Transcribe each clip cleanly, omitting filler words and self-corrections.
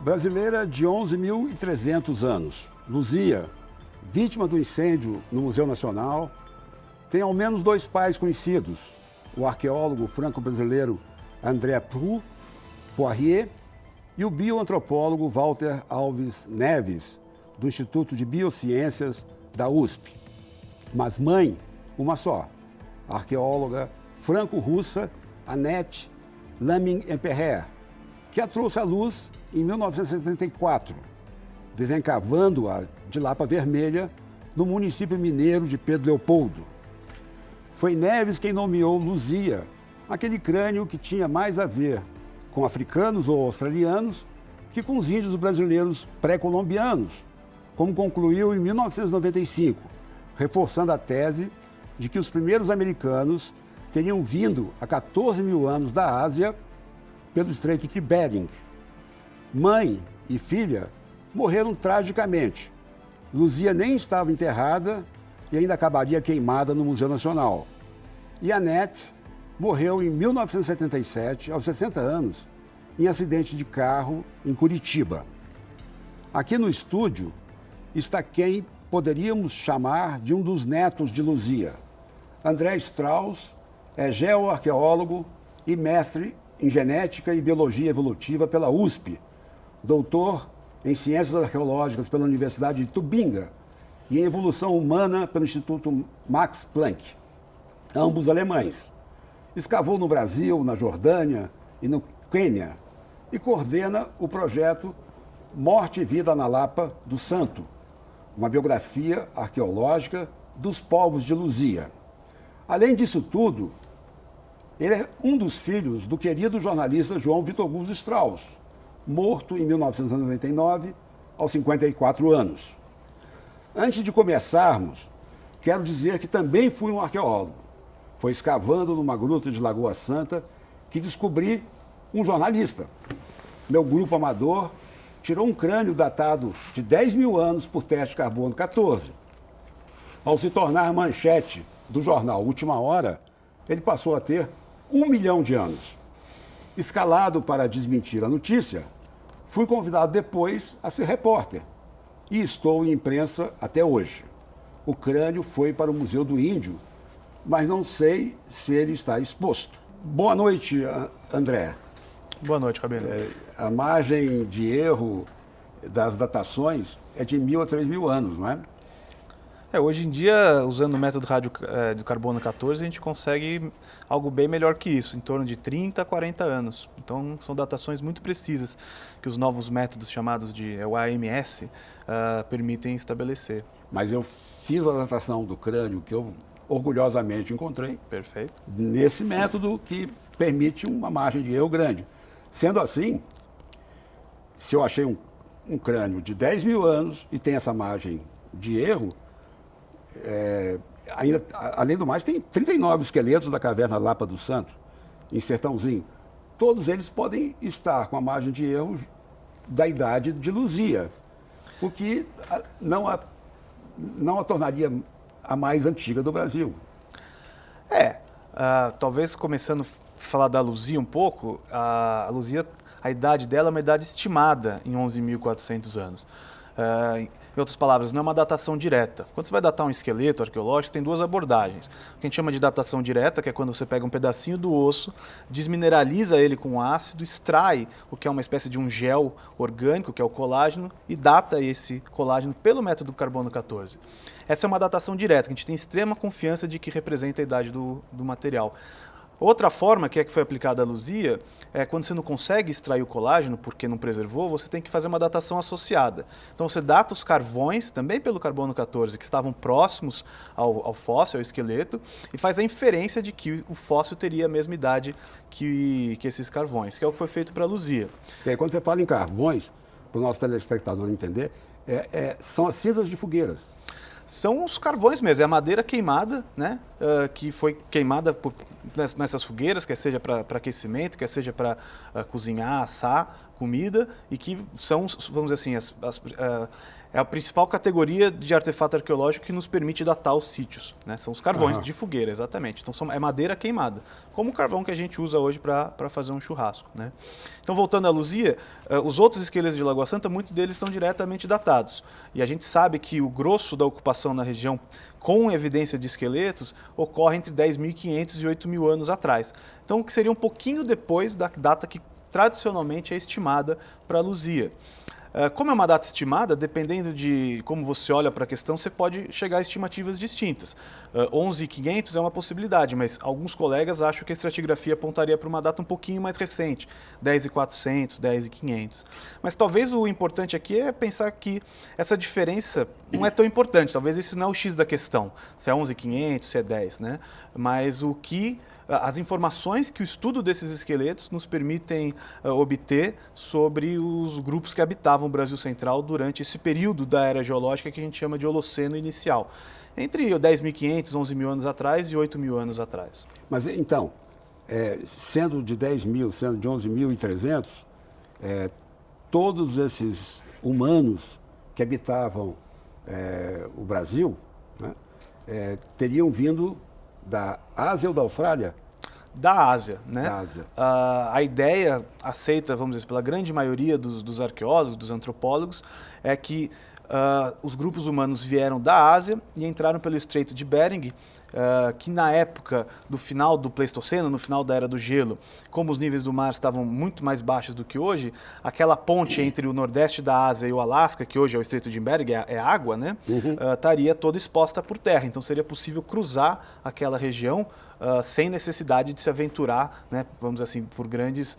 Brasileira de 11.300 anos, Luzia, vítima do incêndio no Museu Nacional, tem ao menos dois pais conhecidos, o arqueólogo franco-brasileiro André Poirier e o bioantropólogo Walter Alves Neves, do Instituto de Biociências da USP. Mas mãe, uma só, a arqueóloga franco-russa Annette Laming-Emperrer, que a trouxe à luz em 1974, desencavando-a de Lapa Vermelha, no município mineiro de Pedro Leopoldo. Foi Neves quem nomeou Luzia, aquele crânio que tinha mais a ver com africanos ou australianos que com os índios brasileiros pré-colombianos, como concluiu em 1995, reforçando a tese de que os primeiros americanos teriam vindo há 14 mil anos da Ásia pelo Estreito de Bering. Mãe e filha morreram tragicamente. Luzia nem estava enterrada e ainda acabaria queimada no Museu Nacional. E Annette morreu em 1977, aos 60 anos, em acidente de carro em Curitiba. Aqui no estúdio está quem poderíamos chamar de um dos netos de Luzia. André Strauss é geoarqueólogo e mestre em genética e biologia evolutiva pela USP, doutor em ciências arqueológicas pela Universidade de Tubinga e em evolução humana pelo Instituto Max Planck, ambos alemães. Escavou no Brasil, na Jordânia e no Quênia e coordena o projeto Morte e Vida na Lapa do Santo, uma biografia arqueológica dos povos de Luzia. Além disso tudo, ele é um dos filhos do querido jornalista João Vitor Augusto Strauss, morto em 1999, aos 54 anos. Antes de começarmos, quero dizer que também fui um arqueólogo. Foi escavando numa gruta de Lagoa Santa que descobri um jornalista. Meu grupo amador tirou um crânio datado de 10 mil anos por teste de carbono 14. Ao se tornar manchete do jornal Última Hora, ele passou a ter 1 milhão de anos. Escalado para desmentir a notícia, fui convidado depois a ser repórter e estou em imprensa até hoje. O crânio foi para o Museu do Índio, mas não sei se ele está exposto. Boa noite, André. Boa noite, Rabelo. A margem de erro das datações é de 1.000 a 3.000 anos, não é? Hoje em dia, usando o método do carbono 14, a gente consegue algo bem melhor que isso, em torno de 30 a 40 anos. Então, são datações muito precisas que os novos métodos chamados de AMS permitem estabelecer. Mas eu fiz a datação do crânio que eu orgulhosamente encontrei. Perfeito. Nesse método que permite uma margem de erro grande. Sendo assim, se eu achei um crânio de 10 mil anos e tem essa margem de erro, ainda, além do mais, tem 39 esqueletos da caverna Lapa do Santo, em Sertãozinho. Todos eles podem estar com a margem de erro da idade de Luzia, o que não a tornaria a mais antiga do Brasil. Talvez começando a falar da Luzia um pouco, a Luzia, a idade dela é uma idade estimada em 11.400 anos. Em outras palavras, não é uma datação direta. Quando você vai datar um esqueleto arqueológico, tem duas abordagens. O que a gente chama de datação direta, que é quando você pega um pedacinho do osso, desmineraliza ele com ácido, extrai o que é uma espécie de um gel orgânico, que é o colágeno, e data esse colágeno pelo método carbono 14. Essa é uma datação direta, que a gente tem extrema confiança de que representa a idade do material. Outra forma que foi aplicada à Luzia é quando você não consegue extrair o colágeno porque não preservou, você tem que fazer uma datação associada. Então você data os carvões, também pelo carbono 14, que estavam próximos ao fóssil, ao esqueleto, e faz a inferência de que o fóssil teria a mesma idade que esses carvões, que é o que foi feito para a Luzia. Quando você fala em carvões, para o nosso telespectador entender, são as cinzas de fogueiras. São os carvões mesmo, é a madeira queimada, né, que foi queimada nessas fogueiras, quer seja para aquecimento, quer seja para cozinhar, assar comida, e que são, vamos dizer assim, é a principal categoria de artefato arqueológico que nos permite datar os sítios, né? São os carvões de fogueira, exatamente. Então é madeira queimada, como o carvão que a gente usa hoje para fazer um churrasco, né? Então, voltando à Luzia, os outros esqueletos de Lagoa Santa, muitos deles estão diretamente datados. E a gente sabe que o grosso da ocupação na região, com evidência de esqueletos, ocorre entre 10.500 e 8.000 anos atrás. Então, o que seria um pouquinho depois da data que tradicionalmente é estimada para a Luzia. Como é uma data estimada, dependendo de como você olha para a questão, você pode chegar a estimativas distintas. 11.500 é uma possibilidade, mas alguns colegas acham que a estratigrafia apontaria para uma data um pouquinho mais recente, 10.400, 10.500. Mas talvez o importante aqui é pensar que essa diferença não é tão importante, talvez esse não é o X da questão, se é 11.500, se é 10, né? Mas as informações que o estudo desses esqueletos nos permitem obter sobre os grupos que habitavam o Brasil Central durante esse período da era geológica que a gente chama de Holoceno inicial, entre 10.500, 11.000 anos atrás e 8.000 anos atrás. Mas então, sendo de 10.000, sendo de 11.300, todos esses humanos que habitavam o Brasil, né, teriam vindo da Ásia ou da Austrália? Da Ásia, né? Da Ásia. A ideia aceita, vamos dizer, pela grande maioria dos arqueólogos, dos antropólogos, é que os grupos humanos vieram da Ásia e entraram pelo Estreito de Bering, que na época do final do Pleistoceno, no final da Era do Gelo, como os níveis do mar estavam muito mais baixos do que hoje, aquela ponte entre o nordeste da Ásia e o Alasca, que hoje é o Estreito de Bering, é água, né? Estaria toda exposta por terra. Então seria possível cruzar aquela região sem necessidade de se aventurar, né, vamos dizer assim, por grandes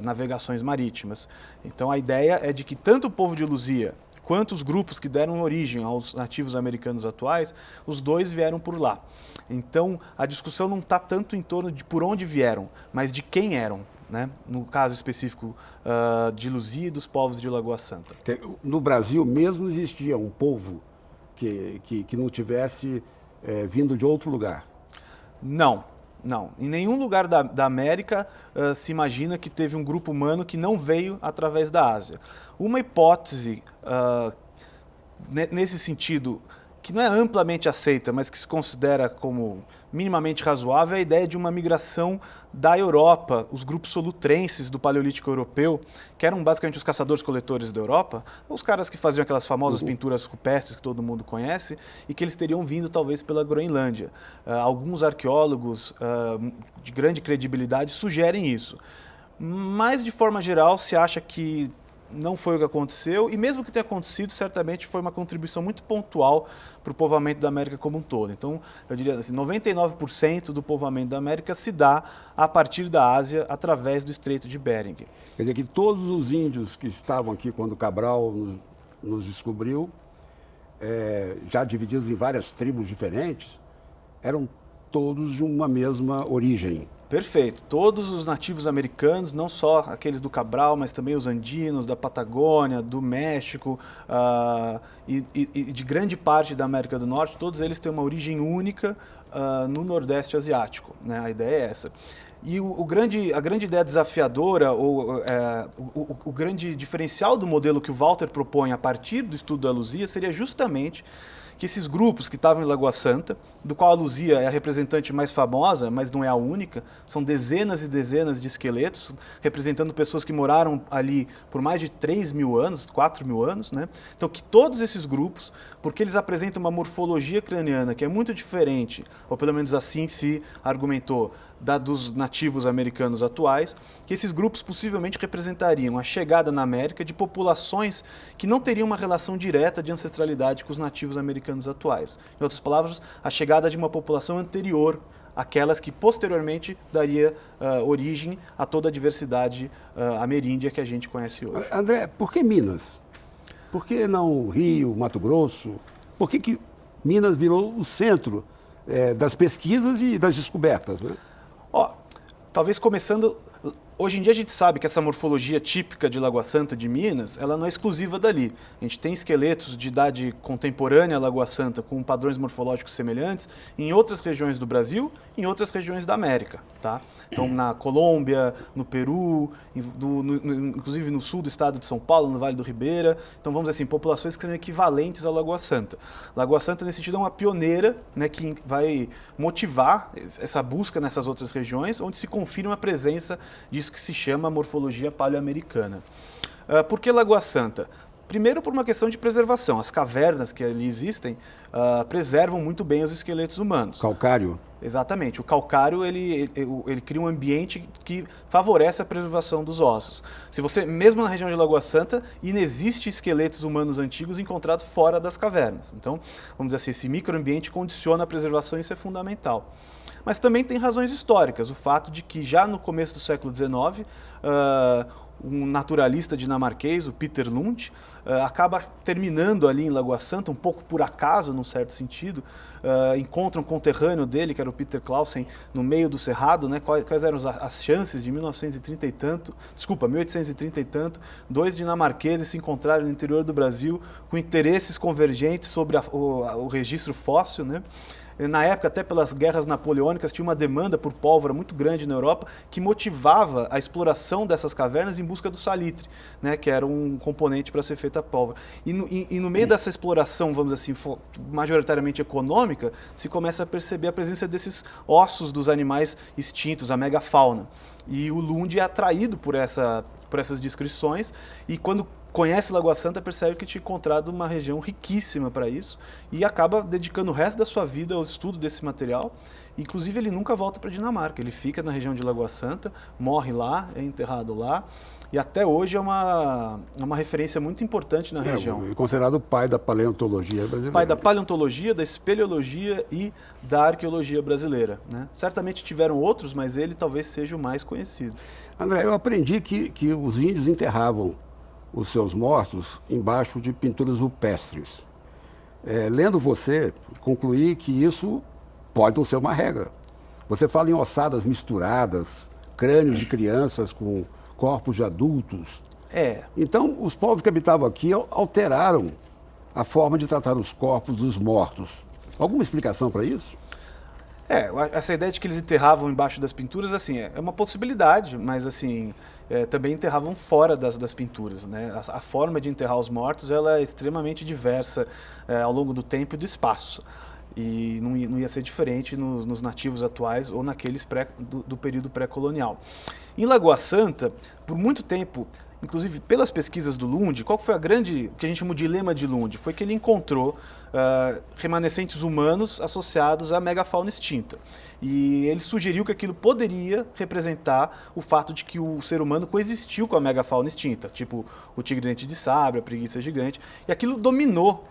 navegações marítimas. Então a ideia é de que tanto o povo de Luzia quanto os grupos que deram origem aos nativos americanos atuais, os dois vieram por lá. Então, a discussão não está tanto em torno de por onde vieram, mas de quem eram, né? No caso específico de Luzia e dos povos de Lagoa Santa. No Brasil mesmo existia um povo que não tivesse vindo de outro lugar? Não. Não, em nenhum lugar da América se imagina que teve um grupo humano que não veio através da Ásia. Uma hipótese nesse sentido, que não é amplamente aceita, mas que se considera como minimamente razoável, é a ideia de uma migração da Europa, os grupos solutrenses do Paleolítico Europeu, que eram basicamente os caçadores-coletores da Europa, os caras que faziam aquelas famosas pinturas rupestres que todo mundo conhece, e que eles teriam vindo talvez pela Groenlândia. Alguns arqueólogos de grande credibilidade sugerem isso. Mas, de forma geral, se acha que não foi o que aconteceu, e mesmo que tenha acontecido, certamente foi uma contribuição muito pontual para o povoamento da América como um todo. Então, eu diria assim, 99% do povoamento da América se dá a partir da Ásia, através do Estreito de Bering. Quer dizer que todos os índios que estavam aqui quando Cabral nos descobriu, já divididos em várias tribos diferentes, eram todos de uma mesma origem. Perfeito. Todos os nativos americanos, não só aqueles do Cabral, mas também os andinos, da Patagônia, do México e de grande parte da América do Norte, todos eles têm uma origem única no Nordeste Asiático, né? A ideia é essa. E a grande ideia desafiadora, o grande diferencial do modelo que o Walter propõe a partir do estudo da Luzia seria justamente que esses grupos que estavam em Lagoa Santa, do qual a Luzia é a representante mais famosa, mas não é a única, são dezenas e dezenas de esqueletos, representando pessoas que moraram ali por mais de 3.000 anos, 4.000 anos, né? Então, que todos esses grupos, porque eles apresentam uma morfologia craniana que é muito diferente, ou pelo menos assim se argumentou, dos nativos americanos atuais, que esses grupos possivelmente representariam a chegada na América de populações que não teriam uma relação direta de ancestralidade com os nativos americanos atuais. Em outras palavras, a chegada de uma população anterior àquelas que posteriormente daria origem a toda a diversidade ameríndia que a gente conhece hoje. André, por que Minas? Por que não Rio, Mato Grosso? Por que Minas virou o centro das pesquisas e das descobertas, né? Talvez começando Hoje em dia a gente sabe que essa morfologia típica de Lagoa Santa, de Minas, ela não é exclusiva dali. A gente tem esqueletos de idade contemporânea à Lagoa Santa com padrões morfológicos semelhantes em outras regiões do Brasil e em outras regiões da América. Tá? Então, na Colômbia, no Peru, inclusive no sul do estado de São Paulo, no Vale do Ribeira. Então, vamos dizer assim, populações que são equivalentes à Lagoa Santa. Lagoa Santa, nesse sentido, é uma pioneira, né, que vai motivar essa busca nessas outras regiões, onde se confirma a presença disso que se chama morfologia paleoamericana. Por que Lagoa Santa? Primeiro, por uma questão de preservação. As cavernas que ali existem preservam muito bem os esqueletos humanos. Calcário? Exatamente. O calcário ele cria um ambiente que favorece a preservação dos ossos. Se você, mesmo na região de Lagoa Santa, inexiste esqueletos humanos antigos encontrados fora das cavernas. Então, vamos dizer assim, esse microambiente condiciona a preservação e isso é fundamental. Mas também tem razões históricas. O fato de que já no começo do século XIX, um naturalista dinamarquês, o Peter Lund, acaba terminando ali em Lagoa Santa, um pouco por acaso, num certo sentido, encontra um conterrâneo dele, que era o Peter Clausen, no meio do cerrado, né? Quais eram as chances de 1830 e tanto, dois dinamarqueses se encontrarem no interior do Brasil com interesses convergentes sobre o registro fóssil, né? Na época, até pelas guerras napoleônicas, tinha uma demanda por pólvora muito grande na Europa que motivava a exploração dessas cavernas em busca do salitre, né, que era um componente para ser feita a pólvora. E no meio dessa exploração, vamos dizer assim, majoritariamente econômica, se começa a perceber a presença desses ossos dos animais extintos, a megafauna. E o Lund é atraído por essas descrições e quando conhece Lagoa Santa, percebe que tinha encontrado uma região riquíssima para isso e acaba dedicando o resto da sua vida ao estudo desse material. Inclusive, ele nunca volta para a Dinamarca, ele fica na região de Lagoa Santa, morre lá, é enterrado lá e até hoje é uma referência muito importante na região. É considerado o pai da paleontologia brasileira. Pai da paleontologia, da espeleologia e da arqueologia brasileira, né? Certamente tiveram outros, mas ele talvez seja o mais conhecido. André, eu aprendi que os índios enterravam os seus mortos embaixo de pinturas rupestres. Lendo você, concluí que isso pode não ser uma regra. Você fala em ossadas misturadas, crânios de crianças com corpos de adultos. Então, os povos que habitavam aqui alteraram a forma de tratar os corpos dos mortos. Alguma explicação para isso? Essa ideia de que eles enterravam embaixo das pinturas, assim, é uma possibilidade, mas assim, também enterravam fora das pinturas, né? A forma de enterrar os mortos ela é extremamente diversa ao longo do tempo e do espaço. E não ia ser diferente nos nativos atuais ou naqueles do período pré-colonial. Em Lagoa Santa, por muito tempo, inclusive pelas pesquisas do Lund, qual foi o que a gente chama de dilema de Lund? Foi que ele encontrou remanescentes humanos associados à megafauna extinta. E ele sugeriu que aquilo poderia representar o fato de que o ser humano coexistiu com a megafauna extinta, tipo o tigre-dente de sabre, a preguiça gigante, e aquilo dominou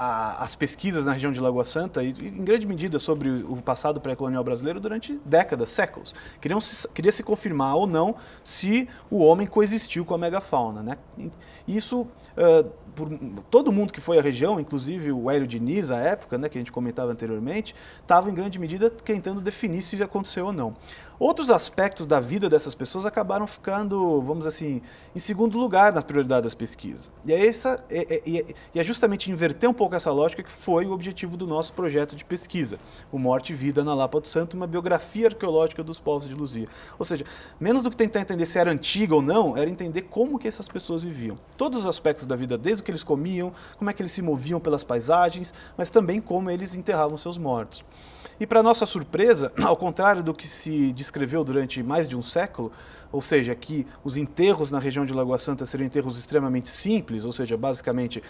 as pesquisas na região de Lagoa Santa e, em grande medida, sobre o passado pré-colonial brasileiro durante décadas, séculos. Queria se confirmar ou não se o homem coexistiu com a megafauna, né? Isso, por todo mundo que foi à região, inclusive o Hélio Diniz, à época, né, que a gente comentava anteriormente, estava, em grande medida, tentando definir se aconteceu ou não. Outros aspectos da vida dessas pessoas acabaram ficando, vamos dizer assim, em segundo lugar na prioridade das pesquisas. E é justamente inverter um pouco essa lógica que foi o objetivo do nosso projeto de pesquisa, o Morte e Vida na Lapa do Santo, uma biografia arqueológica dos povos de Luzia. Ou seja, menos do que tentar entender se era antiga ou não, era entender como que essas pessoas viviam. Todos os aspectos da vida, desde o que eles comiam, como é que eles se moviam pelas paisagens, mas também como eles enterravam seus mortos. E, para nossa surpresa, ao contrário do que se descreveu durante mais de um século, ou seja, que os enterros na região de Lagoa Santa seriam enterros extremamente simples, ou seja, basicamente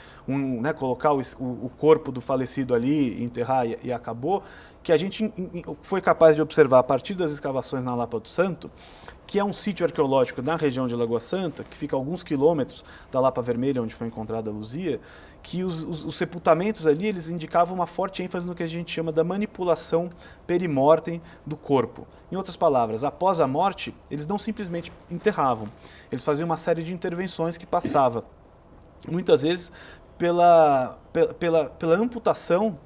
colocar o corpo do falecido ali, enterrar e acabou, que a gente foi capaz de observar a partir das escavações na Lapa do Santo, que é um sítio arqueológico na região de Lagoa Santa, que fica a alguns quilômetros da Lapa Vermelha, onde foi encontrada a Luzia, que os sepultamentos ali eles indicavam uma forte ênfase no que a gente chama da manipulação perimortem do corpo. Em outras palavras, após a morte, eles não simplesmente enterravam, eles faziam uma série de intervenções que passava, muitas vezes, pela amputação,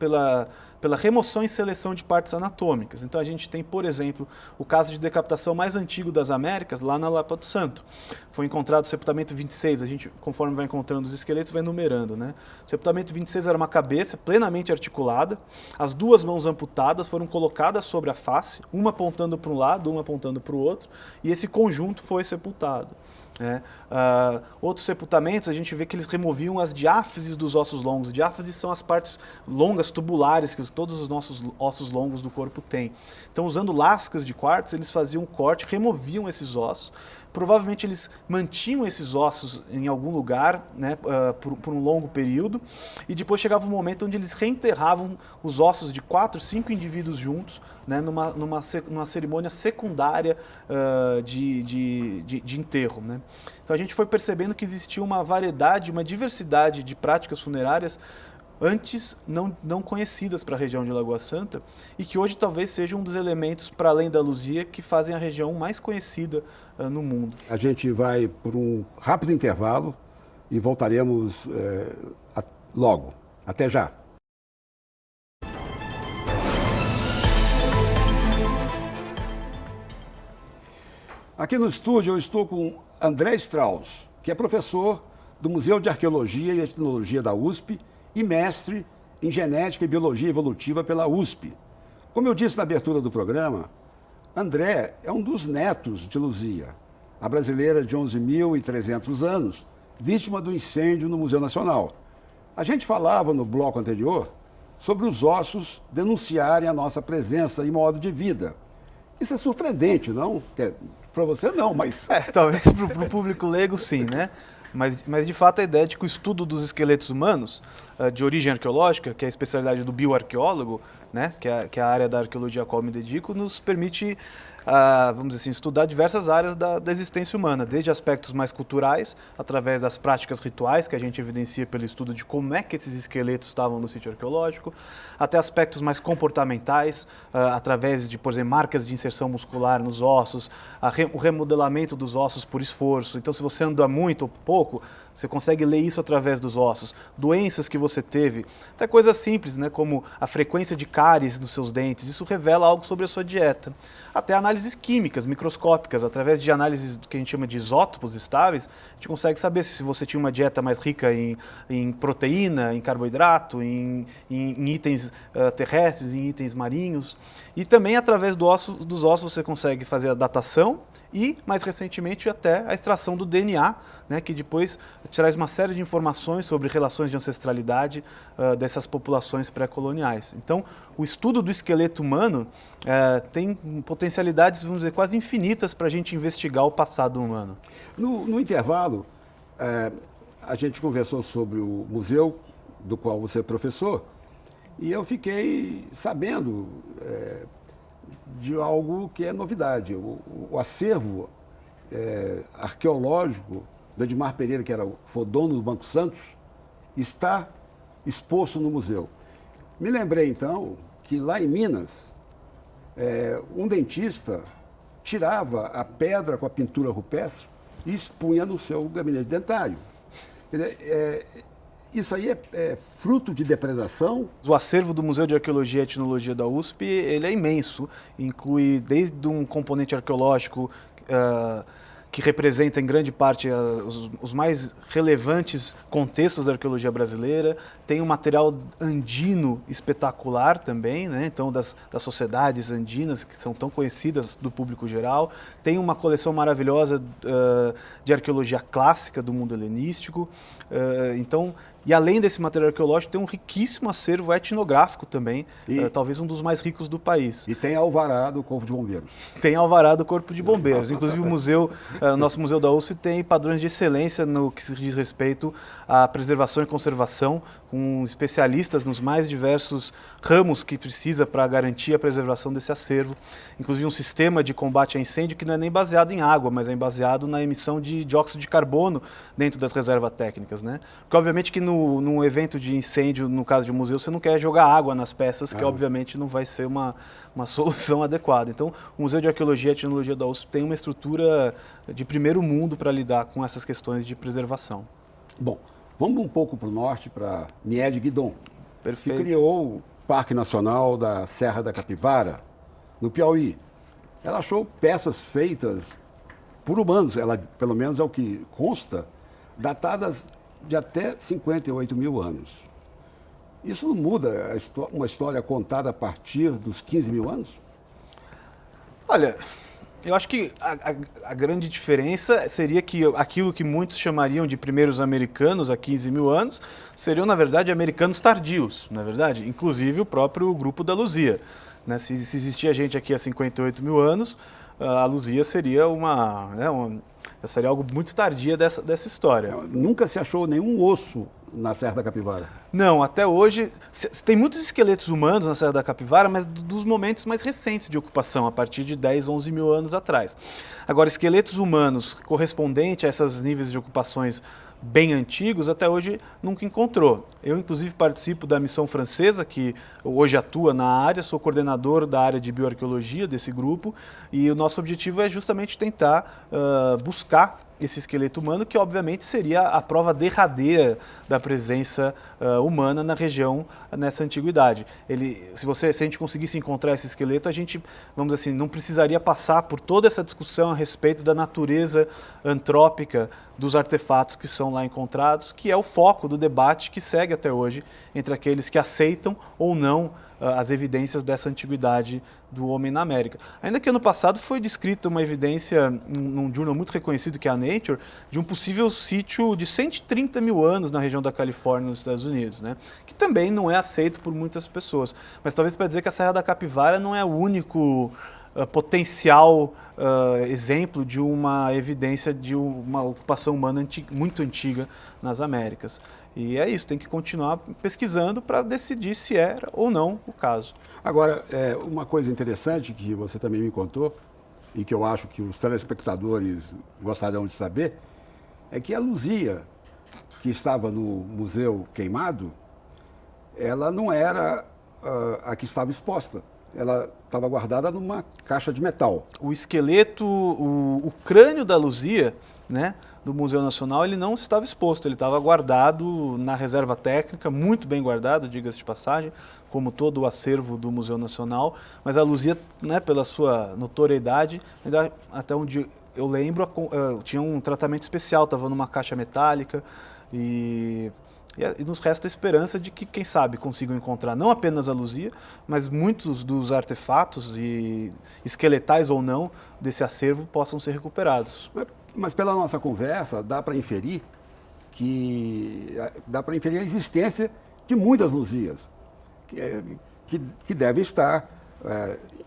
pela remoção e seleção de partes anatômicas. Então a gente tem, por exemplo, o caso de decapitação mais antigo das Américas, lá na Lapa do Santo. Foi encontrado o sepultamento 26, a gente, conforme vai encontrando os esqueletos, vai numerando, né? O sepultamento 26 era uma cabeça plenamente articulada, as duas mãos amputadas foram colocadas sobre a face, uma apontando para um lado, uma apontando para o outro, e esse conjunto foi sepultado. Outros sepultamentos, a gente vê que eles removiam as diáfises dos ossos longos. Diáfises são as partes longas, tubulares, que todos os nossos ossos longos do corpo têm. Então, usando lascas de quartzo, eles faziam um corte, removiam esses ossos. Provavelmente eles mantinham esses ossos em algum lugar, né, por um longo período, e depois chegava um momento onde eles reenterravam os ossos de 4, 5 indivíduos juntos, né, numa cerimônia secundária de enterro, né? Então a gente foi percebendo que existia uma variedade, uma diversidade de práticas funerárias antes não conhecidas para a região de Lagoa Santa e que hoje talvez seja um dos elementos, para além da Luzia, que fazem a região mais conhecida no mundo. A gente vai por um rápido intervalo e voltaremos logo. Até já. Aqui no estúdio eu estou com André Strauss, que é professor do Museu de Arqueologia e Etnologia da USP e mestre em Genética e Biologia Evolutiva pela USP. Como eu disse na abertura do programa, André é um dos netos de Luzia, a brasileira de 11.300 anos, vítima do incêndio no Museu Nacional. A gente falava no bloco anterior sobre os ossos denunciarem a nossa presença e modo de vida. Isso é surpreendente, não? Para você não, mas... Talvez para o público leigo sim, né? Mas de fato a ideia de que o estudo dos esqueletos humanos de origem arqueológica, que é a especialidade do bioarqueólogo, né, que é a área da arqueologia a qual me dedico, nos permite, vamos dizer assim, estudar diversas áreas da existência humana, desde aspectos mais culturais, através das práticas rituais, que a gente evidencia pelo estudo de como é que esses esqueletos estavam no sítio arqueológico, até aspectos mais comportamentais, através de, por exemplo, marcas de inserção muscular nos ossos, o remodelamento dos ossos por esforço. Então, se você anda muito ou pouco, você consegue ler isso através dos ossos. Doenças que você teve, até coisas simples, né, como a frequência de cáries nos seus dentes, isso revela algo sobre a sua dieta. Até análises químicas, microscópicas, através de análises do que a gente chama de isótopos estáveis, a gente consegue saber se você tinha uma dieta mais rica em proteína, em carboidrato, em itens terrestres, em itens marinhos. E também através dos ossos você consegue fazer a datação e, mais recentemente, até a extração do DNA, né, que depois traz uma série de informações sobre relações de ancestralidade dessas populações pré-coloniais. Então, o estudo do esqueleto humano tem potencialidades, vamos dizer, quase infinitas para a gente investigar o passado humano. No intervalo, a gente conversou sobre o museu do qual você é professor e eu fiquei sabendo de algo que é novidade. O acervo arqueológico do Edmar Pereira, que foi dono do Banco Santos, está exposto no museu. Me lembrei, então, que lá em Minas, um dentista tirava a pedra com a pintura rupestre e expunha no seu gabinete dentário. Isso aí é fruto de depredação? O acervo do Museu de Arqueologia e Etnologia da USP ele é imenso, inclui desde um componente arqueológico que representa em grande parte os mais relevantes contextos da arqueologia brasileira, tem um material andino espetacular também, né? Então das sociedades andinas que são tão conhecidas do público geral, tem uma coleção maravilhosa de arqueologia clássica do mundo helenístico, e além desse material arqueológico tem um riquíssimo acervo etnográfico também, talvez um dos mais ricos do país. E tem alvará do Corpo de Bombeiros. Tem alvará do Corpo de Bombeiros, inclusive o nosso museu da USP tem padrões de excelência no que se diz respeito à preservação e conservação, com especialistas nos mais diversos ramos que precisa para garantir a preservação desse acervo. Inclusive um sistema de combate a incêndio que não é nem baseado em água, mas é baseado na emissão de dióxido de carbono dentro das reservas técnicas, né? Porque obviamente que num evento de incêndio, no caso de um museu, você não quer jogar água nas peças, que obviamente não vai ser uma solução adequada. Então, o Museu de Arqueologia e Etnologia da USP tem uma estrutura de primeiro mundo para lidar com essas questões de preservação. Bom, vamos um pouco para o norte, para Nied Guidon, Perfeito. que criou Parque Nacional da Serra da Capivara, no Piauí. Ela achou peças feitas por humanos, ela, pelo menos é o que consta, datadas de até 58 mil anos. Isso não muda uma história contada a partir dos 15 mil anos? Olha, eu acho que a grande diferença seria que aquilo que muitos chamariam de primeiros americanos há 15 mil anos seriam, na verdade, americanos tardios, na verdade, inclusive o próprio grupo da Luzia. Né? Se existia gente aqui há 58 mil anos, a Luzia seria seria algo muito tardia dessa história. Nunca se achou nenhum osso na Serra da Capivara? Não, até hoje, tem muitos esqueletos humanos na Serra da Capivara, mas dos momentos mais recentes de ocupação, a partir de 10, 11 mil anos atrás. Agora, esqueletos humanos correspondentes a esses níveis de ocupações bem antigos, até hoje nunca encontrou. Eu, inclusive, participo da missão francesa, que hoje atua na área, sou coordenador da área de bioarqueologia desse grupo, e o nosso objetivo é justamente tentar buscar esse esqueleto humano, que obviamente seria a prova derradeira da presença humana na região nessa antiguidade. Se a gente conseguisse encontrar esse esqueleto, a gente, vamos dizer assim, não precisaria passar por toda essa discussão a respeito da natureza antrópica dos artefatos que são lá encontrados, que é o foco do debate que segue até hoje entre aqueles que aceitam ou não as evidências dessa antiguidade do homem na América. Ainda que ano passado foi descrita uma evidência num jornal muito reconhecido, que é a Nature, de um possível sítio de 130 mil anos na região da Califórnia, nos Estados Unidos, né? Que também não é aceito por muitas pessoas. Mas talvez para dizer que a Serra da Capivara não é o único potencial exemplo de uma evidência de uma ocupação humana muito antiga nas Américas. E é isso, tem que continuar pesquisando para decidir se era ou não o caso. Agora, uma coisa interessante que você também me contou, e que eu acho que os telespectadores gostariam de saber, é que a Luzia, que estava no Museu Queimado, ela não era a que estava exposta. Ela estava guardada numa caixa de metal. O esqueleto, o crânio da Luzia, né, do Museu Nacional, ele não estava exposto, ele estava guardado na reserva técnica, muito bem guardado, diga-se de passagem, como todo o acervo do Museu Nacional, mas a Luzia, né, pela sua notoriedade, até onde eu lembro, tinha um tratamento especial, estava numa caixa metálica e nos resta a esperança de que, quem sabe, consigam encontrar não apenas a Luzia, mas muitos dos artefatos, e esqueletais ou não, desse acervo possam ser recuperados. Mas pela nossa conversa, dá para inferir a existência de muitas Luzias, que devem estar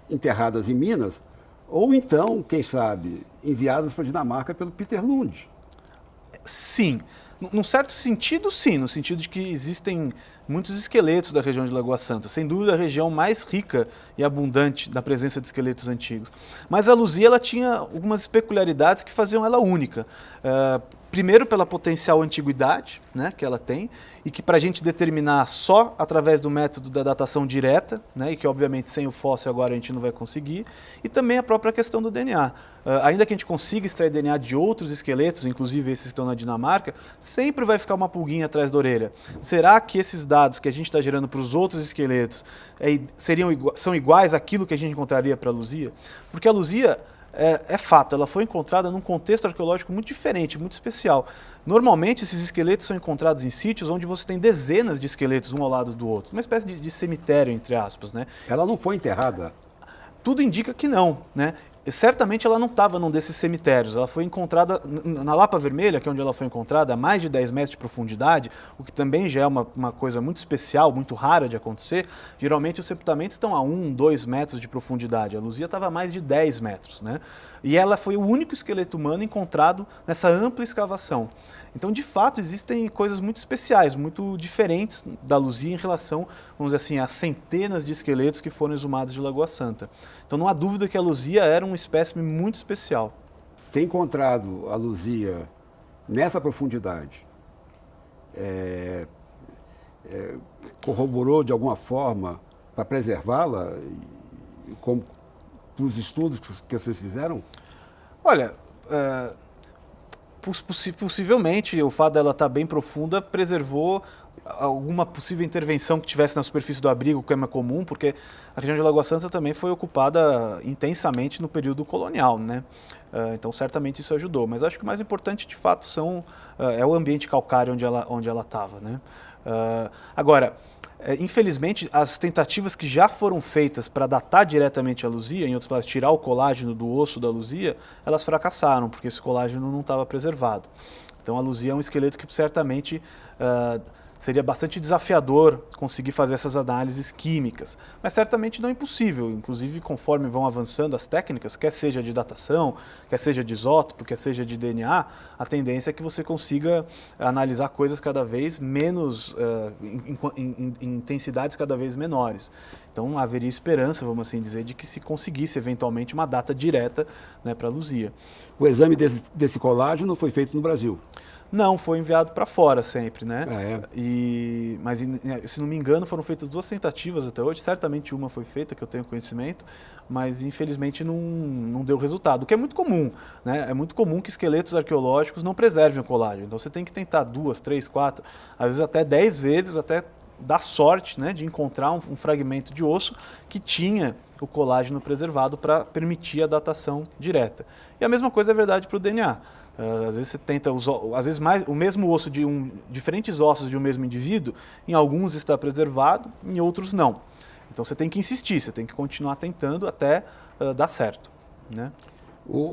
enterradas em Minas, ou então, quem sabe, enviadas para a Dinamarca pelo Peter Lund. Sim. Num certo sentido, sim, no sentido de que existem muitos esqueletos da região de Lagoa Santa, sem dúvida a região mais rica e abundante da presença de esqueletos antigos. Mas a Luzia, ela tinha algumas peculiaridades que faziam ela única. Primeiro, pela potencial antiguidade, né, que ela tem, e que para a gente determinar só através do método da datação direta, né, e que obviamente sem o fóssil agora a gente não vai conseguir, e também a própria questão do DNA. Ainda que a gente consiga extrair DNA de outros esqueletos, inclusive esses que estão na Dinamarca, sempre vai ficar uma pulguinha atrás da orelha. Será que esses dados que a gente está gerando para os outros esqueletos são iguais àquilo que a gente encontraria para a Luzia? Porque a Luzia, é fato, ela foi encontrada num contexto arqueológico muito diferente, muito especial. Normalmente, esses esqueletos são encontrados em sítios onde você tem dezenas de esqueletos um ao lado do outro, uma espécie de cemitério, entre aspas, né? Ela não foi enterrada? Tudo indica que não, né? Certamente ela não estava num desses cemitérios, ela foi encontrada na Lapa Vermelha, que é onde ela foi encontrada, a mais de 10 metros de profundidade, o que também já é uma coisa muito especial, muito rara de acontecer. Geralmente os sepultamentos estão a 1, 2 metros de profundidade, a Luzia estava a mais de 10 metros, né? E ela foi o único esqueleto humano encontrado nessa ampla escavação. Então, de fato, existem coisas muito especiais, muito diferentes da Luzia em relação, vamos dizer assim, a centenas de esqueletos que foram exumados de Lagoa Santa. Então, não há dúvida que a Luzia era um espécime muito especial. Ter encontrado a Luzia nessa profundidade corroborou de alguma forma para preservá-la, como os estudos que vocês fizeram? Olha, possivelmente o fato dela estar bem profunda preservou alguma possível intervenção que tivesse na superfície do abrigo, que é mais comum, porque a região de Lagoa Santa também foi ocupada intensamente no período colonial, né? Então, certamente isso ajudou. Mas acho que o mais importante, de fato, é o ambiente calcário onde ela estava, né? Agora, infelizmente, as tentativas que já foram feitas para datar diretamente a Luzia, em outras palavras, tirar o colágeno do osso da Luzia, elas fracassaram, porque esse colágeno não estava preservado. Então a Luzia é um esqueleto que certamente seria bastante desafiador conseguir fazer essas análises químicas, mas certamente não impossível. Inclusive, conforme vão avançando as técnicas, quer seja de datação, quer seja de isótopo, quer seja de DNA, a tendência é que você consiga analisar coisas cada vez menos, em intensidades cada vez menores. Então haveria esperança, vamos assim dizer, de que se conseguisse eventualmente uma data direta, né, para a Luzia. O exame desse colágeno foi feito no Brasil? Não, foi enviado para fora sempre, né? É. Mas, se não me engano, foram feitas 2 tentativas até hoje. Certamente uma foi feita, que eu tenho conhecimento, mas infelizmente não deu resultado, o que é muito comum, né? É muito comum que esqueletos arqueológicos não preservem o colágeno. Então você tem que tentar 2, 3, 4, às vezes até 10 vezes, até dar sorte, né, de encontrar um fragmento de osso que tinha o colágeno preservado para permitir a datação direta. E a mesma coisa é verdade para o DNA. Às vezes você tenta, às vezes o mesmo osso de diferentes ossos de um mesmo indivíduo, em alguns está preservado, em outros não. Então você tem que insistir, você tem que continuar tentando até dar certo, né?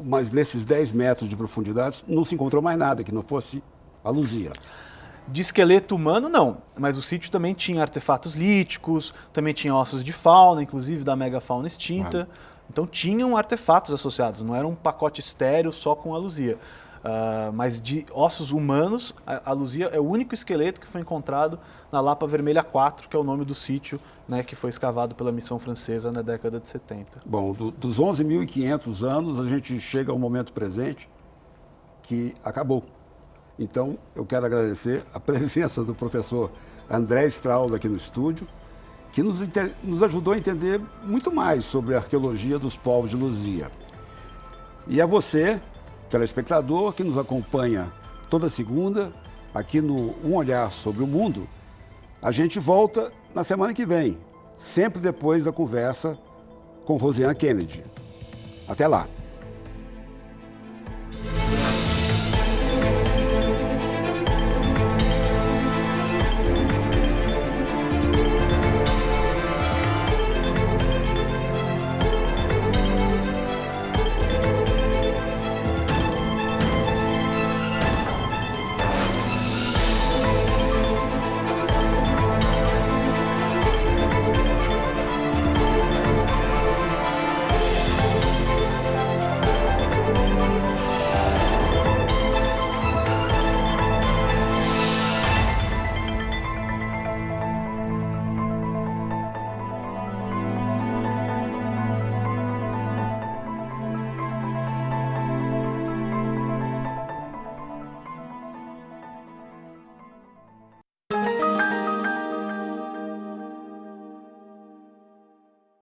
Mas nesses 10 metros de profundidade não se encontrou mais nada que não fosse a Luzia. De esqueleto humano, não. Mas o sítio também tinha artefatos líticos, também tinha ossos de fauna, inclusive da megafauna extinta. Então tinham artefatos associados, não era um pacote estéril só com a Luzia. Mas de ossos humanos, a Luzia é o único esqueleto que foi encontrado na Lapa Vermelha 4, que é o nome do sítio, né, que foi escavado pela missão francesa na década de 70. Bom, dos 11.500 anos, a gente chega ao momento presente que acabou. Então, eu quero agradecer a presença do professor André Strauss aqui no estúdio, que nos ajudou a entender muito mais sobre a arqueologia dos povos de Luzia. E a você, telespectador, que nos acompanha toda segunda, aqui no Um Olhar sobre o Mundo, a gente volta na semana que vem, sempre depois da conversa com Rosiane Kennedy. Até lá!